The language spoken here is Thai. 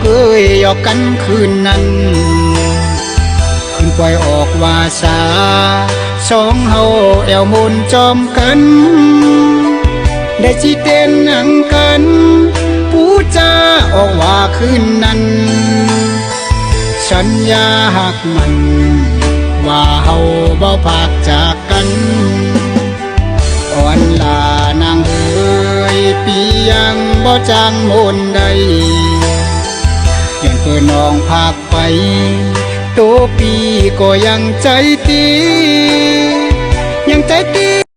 เคยหยอกกันคืนนั้นคืนปล่อยออกว่าสาสองเฮาแอวมนจอมกันได้จีเต้นหนังกันผู้จาออกว่าคืนนั้นสัญญาหักมันว่าเฮาบ่พากจากกันอ่อนลานางเอ๋ยปียังบ่จางมนใดย้อนเพื่อน้องพากไปโตปีก็ยังใจตียังใจตี